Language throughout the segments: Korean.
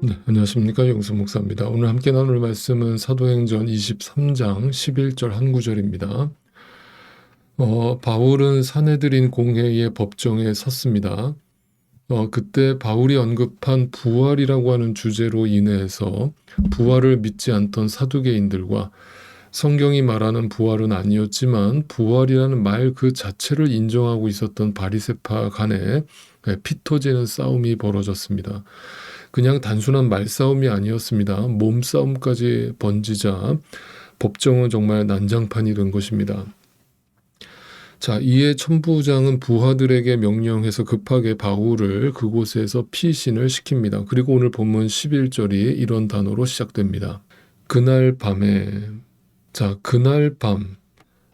네, 안녕하십니까. 영수 목사입니다. 오늘 함께 나눌 말씀은 사도행전 23장 11절 한 구절입니다. 바울은 사내들인 공회의 법정에 섰습니다. 그때 바울이 언급한 부활이라고 하는 주제로 인해서 부활을 믿지 않던 사두개인들과 성경이 말하는 부활은 아니었지만 부활이라는 말 그 자체를 인정하고 있었던 바리새파 간에 피 터지는 싸움이 벌어졌습니다. 그냥 단순한 말싸움이 아니었습니다. 몸싸움까지 번지자 법정은 정말 난장판이 된 것입니다. 자, 이에 천부장은 부하들에게 명령해서 급하게 바울을 그곳에서 피신을 시킵니다. 그리고 오늘 본문 11절이 이런 단어로 시작됩니다. 그날 밤에. 자, 그날 밤.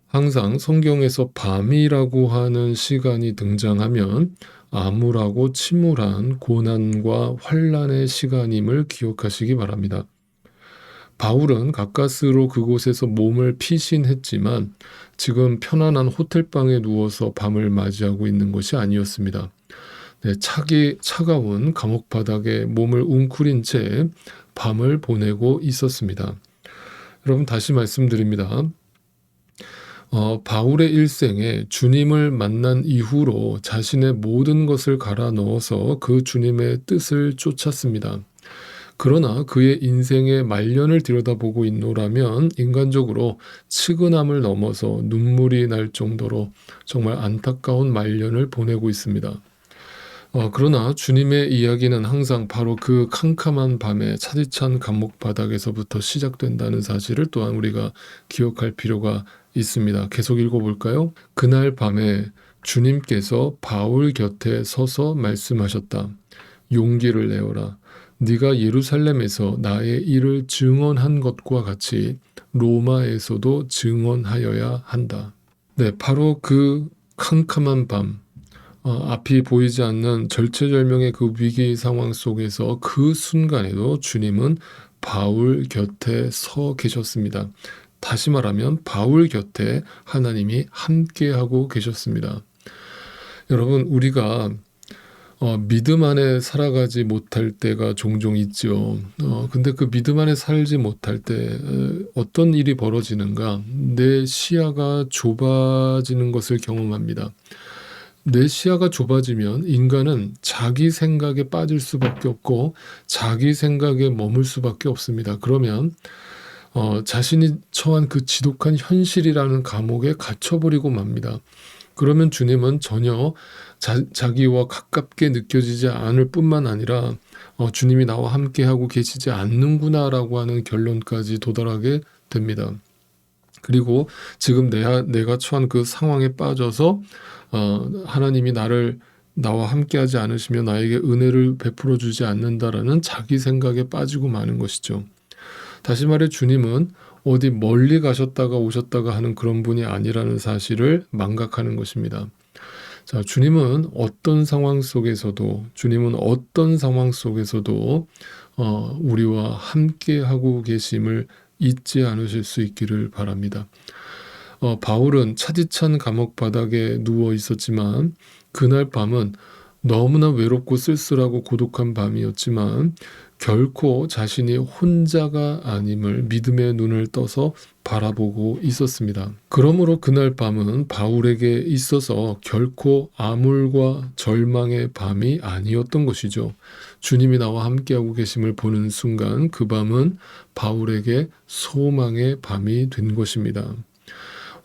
항상 성경에서 밤이라고 하는 시간이 등장하면 암울하고 침울한 고난과 환난의 시간임을 기억하시기 바랍니다. 바울은 가까스로 그곳에서 몸을 피신했지만 지금 편안한 호텔방에 누워서 밤을 맞이하고 있는 것이 아니었습니다. 네, 차가운 감옥 바닥에 몸을 웅크린 채 밤을 보내고 있었습니다. 여러분, 다시 말씀드립니다. 바울의 일생에 주님을 만난 이후로 자신의 모든 것을 갈아 넣어서 그 주님의 뜻을 쫓았습니다. 그러나 그의 인생의 말년을 들여다보고 있노라면 인간적으로 측은함을 넘어서 눈물이 날 정도로 정말 안타까운 말년을 보내고 있습니다. 그러나 주님의 이야기는 항상 바로 그 캄캄한 밤에 차디찬 감옥 바닥에서부터 시작된다는 사실을 또한 우리가 기억할 필요가 있습니다. 계속 읽어볼까요? 그날 밤에 주님께서 바울 곁에 서서 말씀하셨다. 용기를 내어라. 네가 예루살렘에서 나의 일을 증언한 것과 같이 로마에서도 증언하여야 한다. 네, 바로 그 캄캄한 밤, 앞이 보이지 않는 절체절명의 그 위기 상황 속에서 그 순간에도 주님은 바울 곁에 서 계셨습니다. 다시 말하면 바울 곁에 하나님이 함께하고 계셨습니다. 여러분, 우리가 믿음 안에 살아가지 못할 때가 종종 있죠. 근데 그 믿음 안에 살지 못할 때 어떤 일이 벌어지는가? 내 시야가 좁아지는 것을 경험합니다. 내 시야가 좁아지면 인간은 자기 생각에 빠질 수밖에 없고 자기 생각에 머물 수밖에 없습니다. 그러면 자신이 처한 그 지독한 현실이라는 감옥에 갇혀버리고 맙니다. 그러면 주님은 전혀 자기와 가깝게 느껴지지 않을 뿐만 아니라 주님이 나와 함께하고 계시지 않는구나라고 하는 결론까지 도달하게 됩니다. 그리고 지금 내가 처한 그 상황에 빠져서 하나님이 나와 함께하지 않으시며 나에게 은혜를 베풀어 주지 않는다라는 자기 생각에 빠지고 마는 것이죠. 다시 말해 주님은 어디 멀리 가셨다가 오셨다가 하는 그런 분이 아니라는 사실을 망각하는 것입니다. 자, 주님은 어떤 상황 속에서도 우리와 함께하고 계심을 잊지 않으실 수 있기를 바랍니다. 바울은 차디찬 감옥 바닥에 누워 있었지만 그날 밤은 너무나 외롭고 쓸쓸하고 고독한 밤이었지만 결코 자신이 혼자가 아님을 믿음의 눈을 떠서 바라보고 있었습니다. 그러므로 그날 밤은 바울에게 있어서 결코 암울과 절망의 밤이 아니었던 것이죠. 주님이 나와 함께하고 계심을 보는 순간 그 밤은 바울에게 소망의 밤이 된 것입니다.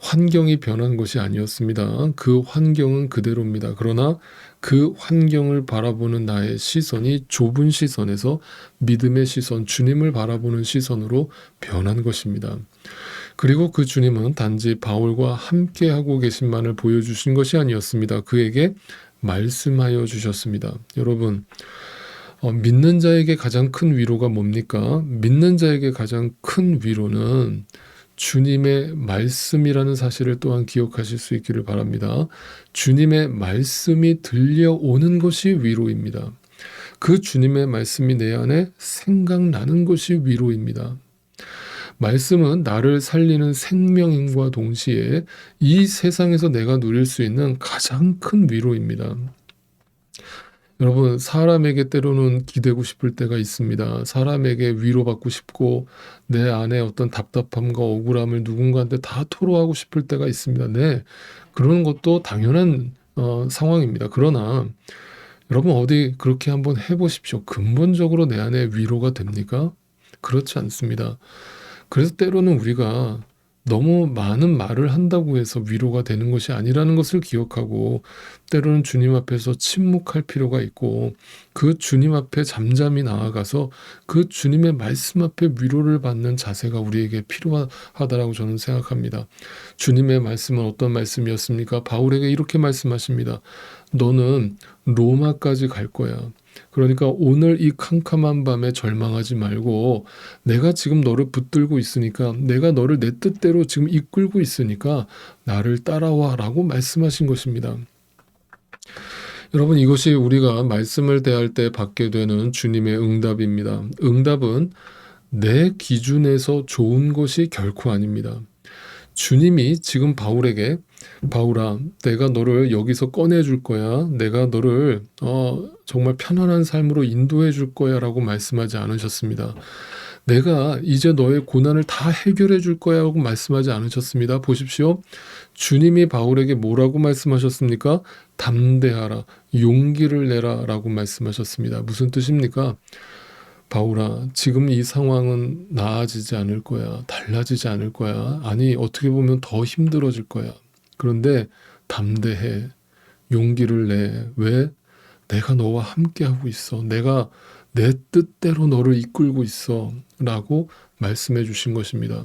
환경이 변한 것이 아니었습니다. 그 환경은 그대로입니다. 그러나 그 환경을 바라보는 나의 시선이 좁은 시선에서 믿음의 시선, 주님을 바라보는 시선으로 변한 것입니다. 그리고 그 주님은 단지 바울과 함께하고 계신만을 보여주신 것이 아니었습니다. 그에게 말씀하여 주셨습니다. 여러분, 믿는 자에게 가장 큰 위로가 뭡니까? 믿는 자에게 가장 큰 위로는 주님의 말씀이라는 사실을 또한 기억하실 수 있기를 바랍니다. 주님의 말씀이 들려오는 것이 위로입니다. 그 주님의 말씀이 내 안에 생각나는 것이 위로입니다. 말씀은 나를 살리는 생명인과 동시에 이 세상에서 내가 누릴 수 있는 가장 큰 위로입니다. 여러분, 사람에게 때로는 기대고 싶을 때가 있습니다. 사람에게 위로받고 싶고 내 안에 어떤 답답함과 억울함을 누군가한테 다 토로하고 싶을 때가 있습니다. 네. 그러는 것도 당연한 상황입니다. 그러나 여러분, 어디 그렇게 한번 해 보십시오. 근본적으로 내 안에 위로가 됩니까? 그렇지 않습니다. 그래서 때로는 우리가 너무 많은 말을 한다고 해서 위로가 되는 것이 아니라는 것을 기억하고, 때로는 주님 앞에서 침묵할 필요가 있고, 그 주님 앞에 잠잠히 나아가서 그 주님의 말씀 앞에 위로를 받는 자세가 우리에게 필요하다라고 저는 생각합니다. 주님의 말씀은 어떤 말씀이었습니까? 바울에게 이렇게 말씀하십니다. 너는 로마까지 갈 거야. 그러니까 오늘 이 캄캄한 밤에 절망하지 말고, 내가 지금 너를 붙들고 있으니까, 내가 너를 내 뜻대로 지금 이끌고 있으니까 나를 따라와 라고 말씀하신 것입니다. 여러분, 이것이 우리가 말씀을 대할 때 받게 되는 주님의 응답입니다. 응답은 내 기준에서 좋은 것이 결코 아닙니다. 주님이 지금 바울에게, 바울아, 내가 너를 여기서 꺼내줄 거야. 내가 너를 정말 편안한 삶으로 인도해 줄 거야 라고 말씀하지 않으셨습니다. 내가 이제 너의 고난을 다 해결해 줄 거야 라고 말씀하지 않으셨습니다. 보십시오. 주님이 바울에게 뭐라고 말씀하셨습니까? 담대하라, 용기를 내라 라고 말씀하셨습니다. 무슨 뜻입니까? 바울아, 지금 이 상황은 나아지지 않을 거야. 달라지지 않을 거야. 아니, 어떻게 보면 더 힘들어질 거야. 그런데 담대해. 용기를 내. 왜? 내가 너와 함께하고 있어. 내가 내 뜻대로 너를 이끌고 있어. 라고 말씀해 주신 것입니다.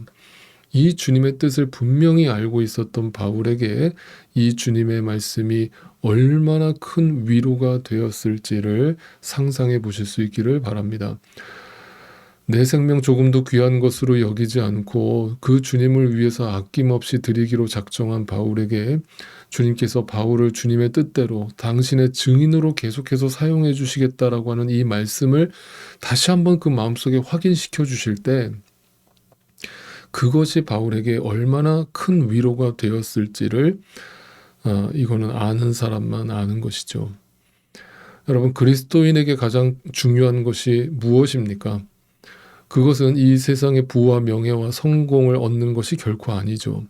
이 주님의 뜻을 분명히 알고 있었던 바울에게 이 주님의 말씀이 얼마나 큰 위로가 되었을지를 상상해 보실 수 있기를 바랍니다. 내 생명 조금도 귀한 것으로 여기지 않고 그 주님을 위해서 아낌없이 드리기로 작정한 바울에게 주님께서 바울을 주님의 뜻대로 당신의 증인으로 계속해서 사용해 주시겠다라고 하는 이 말씀을 다시 한번 그 마음속에 확인시켜 주실 때, 그것이 바울에게 얼마나 큰 위로가 되었을지를 이거는 아는 사람만 아는 것이죠. 여러분, 그리스도인에게 가장 중요한 것이 무엇입니까? 그것은 이 세상의 부와 명예와 성공을 얻는 것이 결코 아니죠.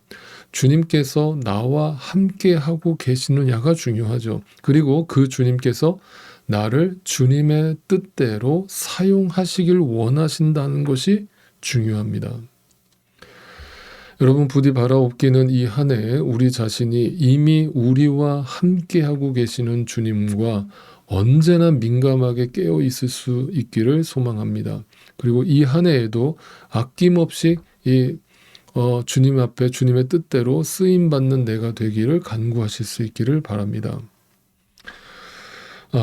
주님께서 나와 함께 하고 계시느냐가 중요하죠. 그리고 그 주님께서 나를 주님의 뜻대로 사용하시길 원하신다는 것이 중요합니다. 여러분, 부디 바라옵기는 이 한 해 우리 자신이 이미 우리와 함께하고 계시는 주님과 언제나 민감하게 깨어 있을 수 있기를 소망합니다. 그리고 이 한 해에도 아낌없이 주님 앞에 주님의 뜻대로 쓰임받는 내가 되기를 간구하실 수 있기를 바랍니다.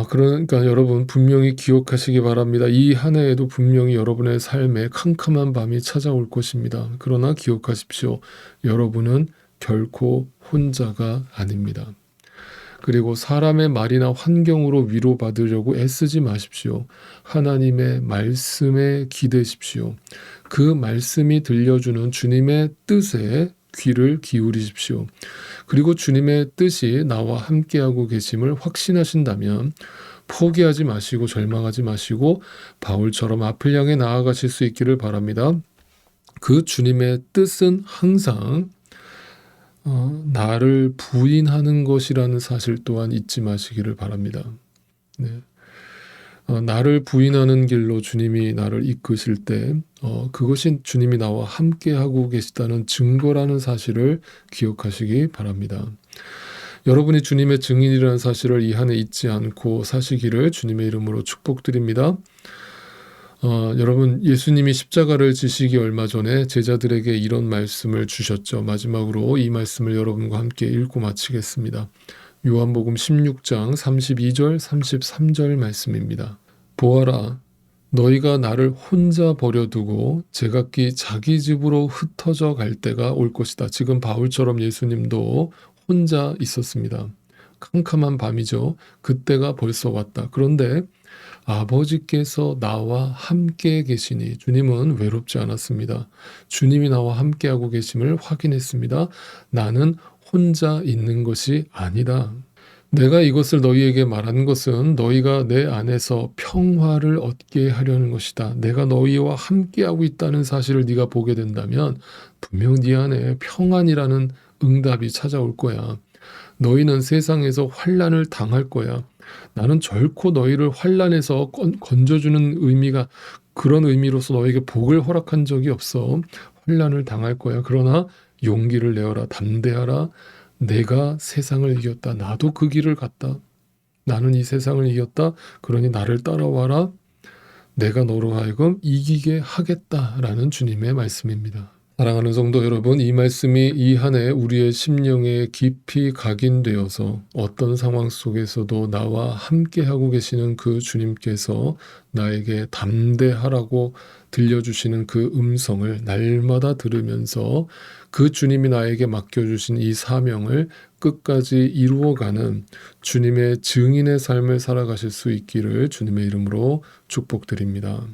그러니까 여러분, 분명히 기억하시기 바랍니다. 이 한 해에도 분명히 여러분의 삶에 캄캄한 밤이 찾아올 것입니다. 그러나 기억하십시오. 여러분은 결코 혼자가 아닙니다. 그리고 사람의 말이나 환경으로 위로받으려고 애쓰지 마십시오. 하나님의 말씀에 기대십시오. 그 말씀이 들려주는 주님의 뜻에 귀를 기울이십시오. 그리고 주님의 뜻이 나와 함께하고 계심을 확신하신다면 포기하지 마시고 절망하지 마시고 바울처럼 앞을 향해 나아가실 수 있기를 바랍니다. 그 주님의 뜻은 항상 나를 부인하는 것이라는 사실 또한 잊지 마시기를 바랍니다. 네. 나를 부인하는 길로 주님이 나를 이끄실 때 그것이 주님이 나와 함께하고 계시다는 증거라는 사실을 기억하시기 바랍니다. 여러분이 주님의 증인이라는 사실을 이 한 해 잊지 않고 사시기를 주님의 이름으로 축복드립니다. 여러분, 예수님이 십자가를 지시기 얼마 전에 제자들에게 이런 말씀을 주셨죠. 마지막으로 이 말씀을 여러분과 함께 읽고 마치겠습니다. 요한복음 16장 32절 33절 말씀입니다. 보아라, 너희가 나를 혼자 버려두고 제각기 자기 집으로 흩어져 갈 때가 올 것이다. 지금 바울처럼 예수님도 혼자 있었습니다. 캄캄한 밤이죠. 그때가 벌써 왔다. 그런데 아버지께서 나와 함께 계시니, 주님은 외롭지 않았습니다. 주님이 나와 함께하고 계심을 확인했습니다. 나는 혼자 있는 것이 아니다. 내가 이것을 너희에게 말하는 것은 너희가 내 안에서 평화를 얻게 하려는 것이다. 내가 너희와 함께하고 있다는 사실을 네가 보게 된다면 분명 네 안에 평안이라는 응답이 찾아올 거야. 너희는 세상에서 환난을 당할 거야. 나는 결코 너희를 환난에서 건져주는 의미가 그런 의미로서 너에게 복을 허락한 적이 없어. 환난을 당할 거야. 그러나 용기를 내어라. 담대하라. 내가 세상을 이겼다. 나도 그 길을 갔다. 나는 이 세상을 이겼다. 그러니 나를 따라와라. 내가 너로 하여금 이기게 하겠다라는 주님의 말씀입니다. 사랑하는 성도 여러분, 이 말씀이 이 한 해 우리의 심령에 깊이 각인되어서 어떤 상황 속에서도 나와 함께하고 계시는 그 주님께서 나에게 담대하라고 들려주시는 그 음성을 날마다 들으면서 그 주님이 나에게 맡겨주신 이 사명을 끝까지 이루어가는 주님의 증인의 삶을 살아가실 수 있기를 주님의 이름으로 축복드립니다.